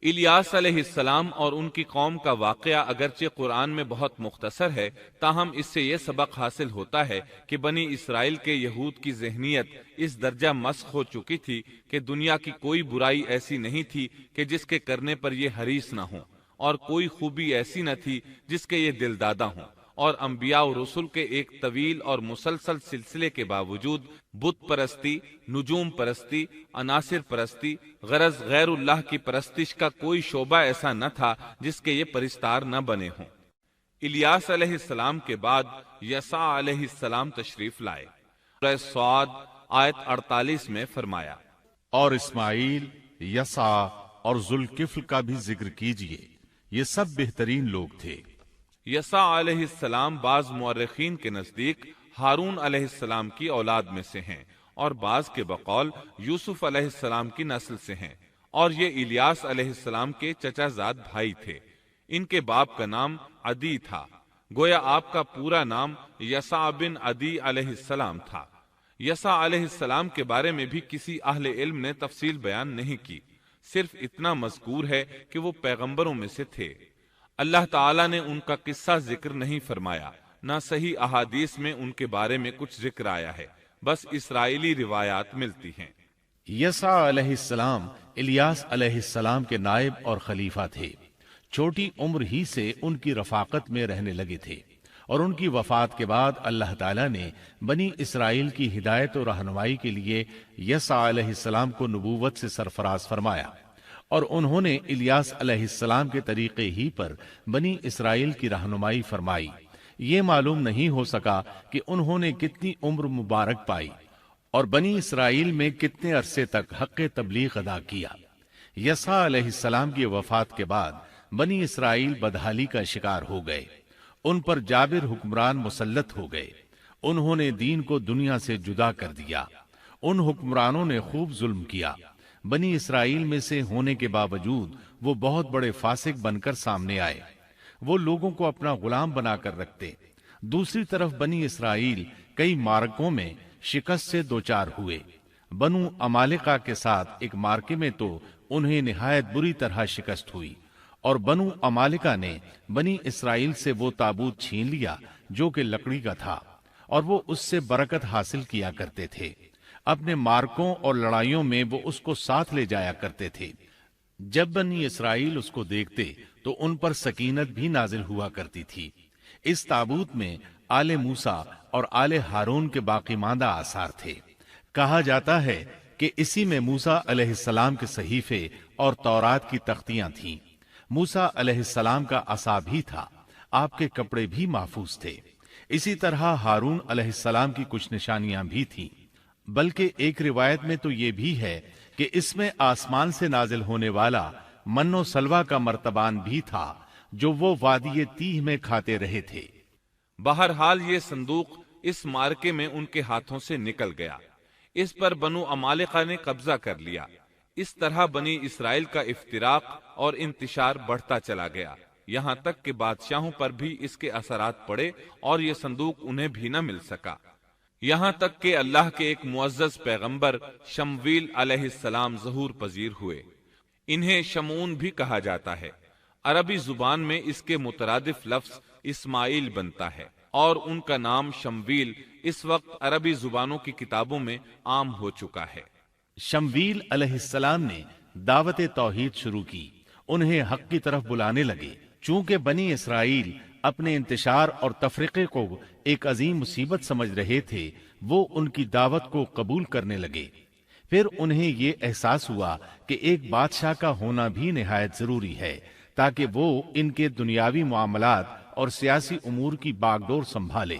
الیاس علیہ السلام اور ان کی قوم کا واقعہ اگرچہ قرآن میں بہت مختصر ہے، تاہم اس سے یہ سبق حاصل ہوتا ہے کہ بنی اسرائیل کے یہود کی ذہنیت اس درجہ مسخ ہو چکی تھی کہ دنیا کی کوئی برائی ایسی نہیں تھی کہ جس کے کرنے پر یہ حریص نہ ہوں، اور کوئی خوبی ایسی نہ تھی جس کے یہ دل دادہ ہوں، اور انبیاء و رسل کے ایک طویل اور مسلسل سلسلے کے باوجود بت پرستی، نجوم پرستی، عناصر پرستی، غرض غیر اللہ کی پرستش کا کوئی شعبہ ایسا نہ تھا جس کے یہ پرستار نہ بنے ہوں۔ الیاس علیہ السلام کے بعد یسع علیہ السلام تشریف لائے۔ سورہ صاد آیت 48 میں فرمایا، اور اسماعیل، یسع اور ذوالکفل کا بھی ذکر کیجئے، یہ سب بہترین لوگ تھے۔ یسع علیہ السلام بعض مورخین کے نزدیک ہارون علیہ السلام کی اولاد میں سے ہیں، اور بعض کے بقول یوسف علیہ السلام کی نسل سے ہیں، اور یہ الیاس علیہ السلام کے چچا زاد بھائی تھے۔ ان کے باپ کا نام عدی تھا، گویا آپ کا پورا نام یسع بن عدی علیہ السلام تھا۔ یسع علیہ السلام کے بارے میں بھی کسی اہل علم نے تفصیل بیان نہیں کی، صرف اتنا مذکور ہے کہ وہ پیغمبروں میں سے تھے۔ اللہ تعالیٰ نے ان کا قصہ ذکر نہیں فرمایا، نہ صحیح احادیث میں ان کے بارے میں کچھ ذکر آیا ہے، بس اسرائیلی روایات ملتی ہیں۔ یسع علیہ السلام الیاس علیہ السلام کے نائب اور خلیفہ تھے۔ چھوٹی عمر ہی سے ان کی رفاقت میں رہنے لگے تھے، اور ان کی وفات کے بعد اللہ تعالیٰ نے بنی اسرائیل کی ہدایت و رہنمائی کے لیے یسع علیہ السلام کو نبوت سے سرفراز فرمایا، اور انہوں نے الیاس علیہ السلام کے طریقے ہی پر بنی اسرائیل کی رہنمائی فرمائی۔ یہ معلوم نہیں ہو سکا کہ انہوں نے کتنی عمر مبارک پائی اور بنی اسرائیل میں کتنے عرصے تک حق تبلیغ ادا کیا۔ یسع علیہ السلام کی وفات کے بعد بنی اسرائیل بدحالی کا شکار ہو گئے، ان پر جابر حکمران مسلط ہو گئے، انہوں نے دین کو دنیا سے جدا کر دیا۔ ان حکمرانوں نے خوب ظلم کیا، بنی اسرائیل میں سے ہونے کے باوجود وہ بہت بڑے فاسق بن کر سامنے آئے، وہ لوگوں کو اپنا غلام بنا کر رکھتے۔ دوسری طرف بنی اسرائیل کئی معرکوں میں شکست سے دوچار ہوئے۔ بنو عمالقہ کے ساتھ ایک معرکے میں تو انہیں نہایت بری طرح شکست ہوئی، اور بنو عمالقہ نے بنی اسرائیل سے وہ تابوت چھین لیا جو کہ لکڑی کا تھا، اور وہ اس سے برکت حاصل کیا کرتے تھے۔ اپنے مارکوں اور لڑائیوں میں وہ اس کو ساتھ لے جایا کرتے تھے۔ جب بنی اسرائیل اس کو دیکھتے تو ان پر سکینت بھی نازل ہوا کرتی تھی۔ اس تابوت میں آل موسیٰ اور آل ہارون کے باقی ماندہ آثار تھے۔ کہا جاتا ہے کہ اسی میں موسیٰ علیہ السلام کے صحیفے اور تورات کی تختیاں تھیں۔ موسیٰ علیہ السلام کا عصا بھی تھا، آپ کے کپڑے بھی محفوظ تھے۔ اسی طرح ہارون علیہ السلام کی کچھ نشانیاں بھی تھیں، بلکہ ایک روایت میں تو یہ بھی ہے کہ اس میں آسمان سے نازل ہونے والا من و سلوہ کا مرتبان بھی تھا جو وہ وادی تیہ میں کھاتے رہے تھے۔ بہرحال یہ صندوق اس مارکے میں ان کے ہاتھوں سے نکل گیا، اس پر بنو عمالقہ نے قبضہ کر لیا۔ اس طرح بنی اسرائیل کا افتراق اور انتشار بڑھتا چلا گیا، یہاں تک کہ بادشاہوں پر بھی اس کے اثرات پڑے اور یہ صندوق انہیں بھی نہ مل سکا، یہاں تک کہ اللہ کے ایک معزز پیغمبر شمویل علیہ السلام ظہور پذیر ہوئے۔ انہیں شمعون بھی کہا جاتا ہے، عربی زبان میں اس کے مترادف لفظ اسماعیل بنتا ہے، اور ان کا نام شمویل اس وقت عربی زبانوں کی کتابوں میں عام ہو چکا ہے۔ شمویل علیہ السلام نے دعوت توحید شروع کی، انہیں حق کی طرف بلانے لگے۔ چونکہ بنی اسرائیل اپنے انتشار اور تفرقے کو ایک عظیم مصیبت سمجھ رہے تھے، وہ ان کی دعوت کو قبول کرنے لگے۔ پھر انہیں یہ احساس ہوا کہ ایک بادشاہ کا ہونا بھی نہایت ضروری ہے تاکہ وہ ان کے دنیاوی معاملات اور سیاسی امور کی باغ ڈور سنبھالے۔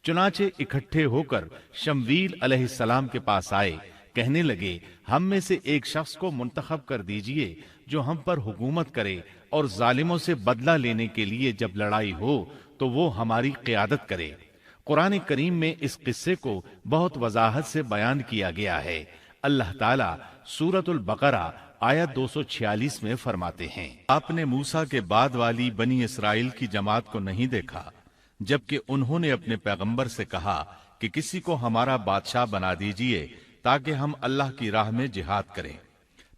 چنانچہ اکٹھے ہو کر شمویل علیہ السلام کے پاس آئے، کہنے لگے، ہم میں سے ایک شخص کو منتخب کر دیجئے جو ہم پر حکومت کرے، اور ظالموں سے بدلہ لینے کے لیے جب لڑائی ہو تو وہ ہماری قیادت کرے۔ قرآن کریم میں اس قصے کو بہت وضاحت سے بیان کیا گیا ہے۔ اللہ تعالیٰ سورۃ البقرہ آیت 246 میں فرماتے ہیں، آپ نے موسیٰ کے بعد والی بنی اسرائیل کی جماعت کو نہیں دیکھا جبکہ انہوں نے اپنے پیغمبر سے کہا کہ کسی کو ہمارا بادشاہ بنا دیجئے تاکہ ہم اللہ کی راہ میں جہاد کریں۔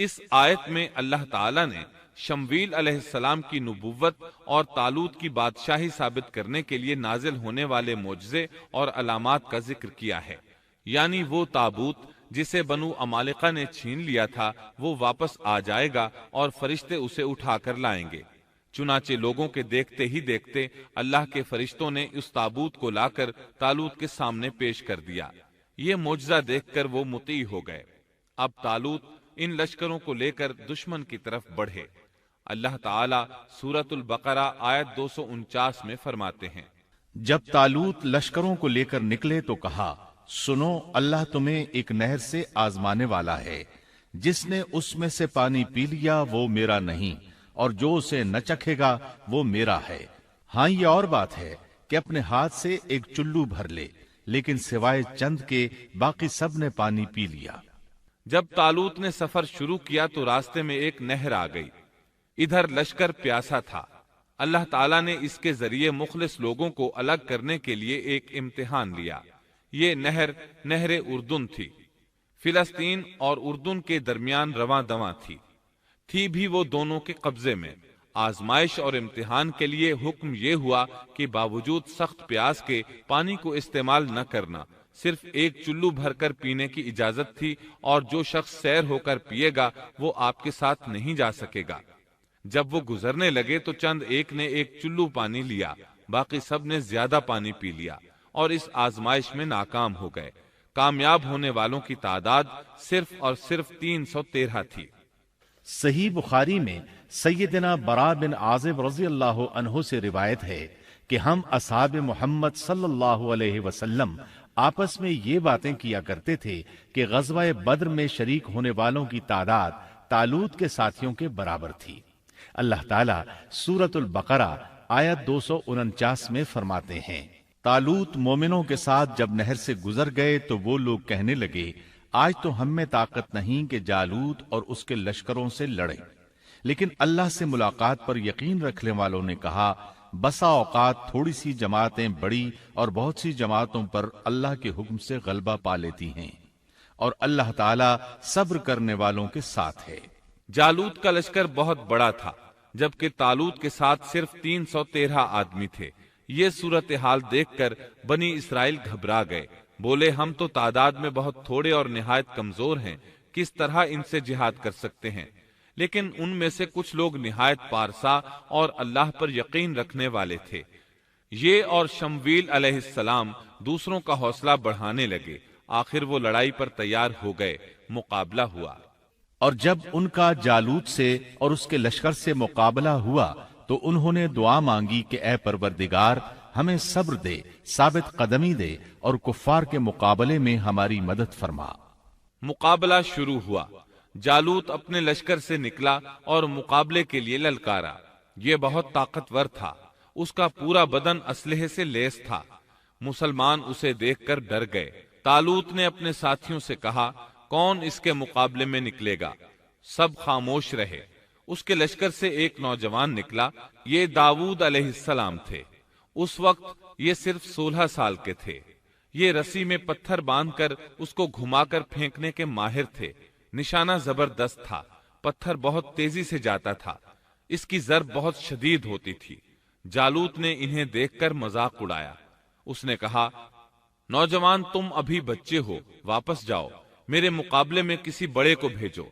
اس آیت میں اللہ تعالی نے شمویل علیہ السلام کی نبوت اور طالوت کی بادشاہی ثابت کرنے کے لیے نازل ہونے والے معجزے اور علامات کا ذکر کیا ہے، یعنی وہ تابوت جسے بنو عمالقہ نے چھین لیا تھا وہ واپس آ جائے گا اور فرشتے اسے اٹھا کر لائیں گے۔ چنانچہ لوگوں کے دیکھتے ہی دیکھتے اللہ کے فرشتوں نے اس تابوت کو لا کر طالوت کے سامنے پیش کر دیا۔ یہ معجزہ دیکھ کر وہ مطیع ہو گئے۔ اب طالوت ان لشکروں کو لے کر دشمن کی طرف بڑھے۔ اللہ تعالیٰ سورۃ البقرہ آیت 249 میں فرماتے ہیں، جب طالوت لشکروں کو لے کر نکلے تو کہا، سنو، اللہ تمہیں ایک نہر سے آزمانے والا ہے، جس نے اس میں سے پانی پی لیا وہ میرا نہیں، اور جو اسے نہ چکھے گا وہ میرا ہے۔ ہاں یہ اور بات ہے کہ اپنے ہاتھ سے ایک چلو بھر لے، لیکن سوائے چند کے باقی سب نے پانی پی لیا۔ جب طالوت نے سفر شروع کیا تو راستے میں ایک نہر آ گئی۔ ادھر لشکر پیاسا تھا۔ اللہ تعالیٰ نے اس کے ذریعے مخلص لوگوں کو الگ کرنے کے لیے ایک امتحان لیا۔ یہ نہر اردن تھی۔ فلسطین اور اردن کے درمیان رواں دواں تھی بھی وہ دونوں کے قبضے میں۔ آزمائش اور امتحان کے لیے حکم یہ ہوا کہ باوجود سخت پیاس کے پانی کو استعمال نہ کرنا، صرف ایک چلو بھر کر پینے کی اجازت تھی، اور جو شخص سیر ہو کر پیے گا وہ آپ کے ساتھ نہیں جا سکے گا۔ جب وہ گزرنے لگے تو چند ایک نے ایک چلو پانی لیا، باقی سب نے زیادہ پانی پی لیا اور اس آزمائش میں ناکام ہو گئے۔ کامیاب ہونے والوں کی تعداد صرف اور صرف 313 تھی۔ صحیح بخاری میں سیدنا برا بن عازب رضی اللہ عنہ سے روایت ہے کہ ہم اصحاب محمد صلی اللہ علیہ وسلم آپس میں یہ باتیں کیا کرتے تھے کہ غزوہ بدر میں شریک ہونے والوں کی تعداد طالوت کے ساتھیوں کے برابر تھی۔ اللہ تعالیٰ سورۃ البقرہ آیت 249 میں فرماتے ہیں، طالوت مومنوں کے ساتھ جب نہر سے گزر گئے تو وہ لوگ کہنے لگے، آج تو ہم میں طاقت نہیں کہ جالوت اور اس کے لشکروں سے لڑیں۔ لیکن اللہ سے ملاقات پر یقین رکھنے والوں نے کہا، بسا اوقات تھوڑی سی جماعتیں بڑی اور بہت سی جماعتوں پر اللہ کے حکم سے غلبہ پا لیتی ہیں، اور اللہ تعالیٰ صبر کرنے والوں کے ساتھ ہے۔ جالوت کا لشکر بہت بڑا تھا، جبکہ طالوت کے ساتھ صرف 313 آدمی تھے۔ یہ صورتحال دیکھ کر بنی اسرائیل گھبرا گئے، بولے ہم تو تعداد میں بہت تھوڑے اور نہایت کمزور ہیں، کس طرح ان سے جہاد کر سکتے ہیں؟ لیکن ان میں سے کچھ لوگ نہایت پارسا اور اللہ پر یقین رکھنے والے تھے۔ یہ اور شمویل علیہ السلام دوسروں کا حوصلہ بڑھانے لگے۔ آخر وہ لڑائی پر تیار ہو گئے، مقابلہ ہوا۔ اور جب ان کا جالوت سے اور اس کے لشکر سے مقابلہ ہوا تو انہوں نے دعا مانگی کہ اے پروردگار، ہمیں صبر دے، ثابت قدمی دے، اور کفار کے مقابلے میں ہماری مدد فرما۔ مقابلہ شروع ہوا۔ جالوت اپنے لشکر سے نکلا اور مقابلے کے لیے للکارا۔ یہ بہت طاقتور تھا، اس کا پورا بدن اسلحے سے لیس تھا۔ مسلمان اسے دیکھ کر ڈر گئے۔ طالوت نے اپنے ساتھیوں سے کہا، کون اس کے مقابلے میں نکلے گا؟ سب خاموش رہے۔ اس کے لشکر سے ایک نوجوان نکلا، یہ داؤد علیہ السلام تھے۔ اس وقت یہ صرف 16 سال کے تھے۔ یہ رسی میں پتھر باندھ کر اس کو گھما کر پھینکنے کے ماہر تھے۔ نشانہ زبردست تھا، پتھر بہت تیزی سے جاتا تھا، اس کی ضرب بہت شدید ہوتی تھی۔ جالوت نے انہیں دیکھ کر مذاق اڑایا۔ اس نے کہا، نوجوان تم ابھی بچے ہو، واپس جاؤ، میرے مقابلے میں کسی بڑے کو بھیجو۔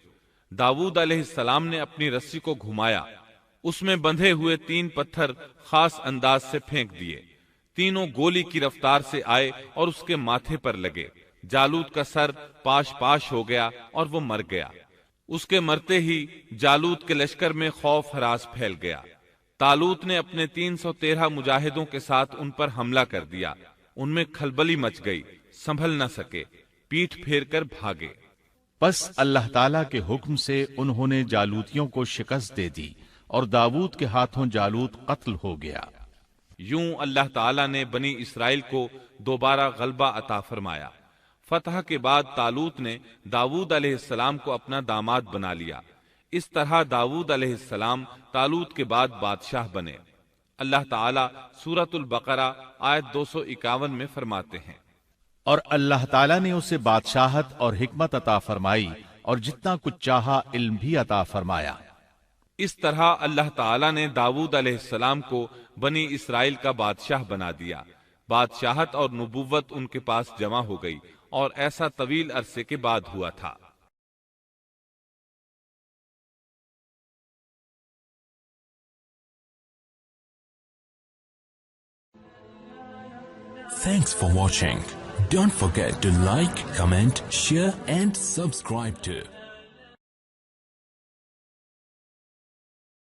داؤد علیہ السلام نے اپنی رسی کو گھمایا، اس میں بندھے ہوئے 3 پتھر خاص انداز سے پھینک دیے۔ تینوں گولی کی رفتار سے آئے اور اس کے ماتھے پر لگے۔ جالوت کا سر پاش پاش ہو گیا اور وہ مر گیا۔ اس کے مرتے ہی جالوت کے لشکر میں خوف ہراس پھیل گیا۔ طالوت نے اپنے 313 مجاہدوں کے ساتھ ان پر حملہ کر دیا۔ ان میں کھلبلی مچ گئی، سنبھل نہ سکے، پیٹھ پھیر کر بھاگے۔ پس اللہ تعالیٰ کے حکم سے انہوں نے جالوتیوں کو شکست دے دی اور داؤد کے ہاتھوں جالوت قتل ہو گیا۔ یوں اللہ تعالیٰ نے بنی اسرائیل کو دوبارہ غلبہ عطا فرمایا۔ فتح کے بعد طالوت نے داؤد علیہ السلام کو اپنا داماد بنا لیا۔ اس طرح داؤد علیہ السلام طالوت کے بعد بادشاہ بنے۔ اللہ تعالیٰ سورۃ البقرہ آیت 251 میں فرماتے ہیں، اور اللہ تعالیٰ نے اسے بادشاہت اور حکمت عطا فرمائی اور جتنا کچھ چاہا علم بھی عطا فرمایا۔ اس طرح اللہ تعالیٰ نے داؤد علیہ السلام کو بنی اسرائیل کا بادشاہ بنا دیا۔ بادشاہت اور نبوت ان کے پاس جمع ہو گئی، اور ایسا طویل عرصے کے بعد ہوا تھا۔ Thanks for watching. Don't forget to like, comment, share and subscribe to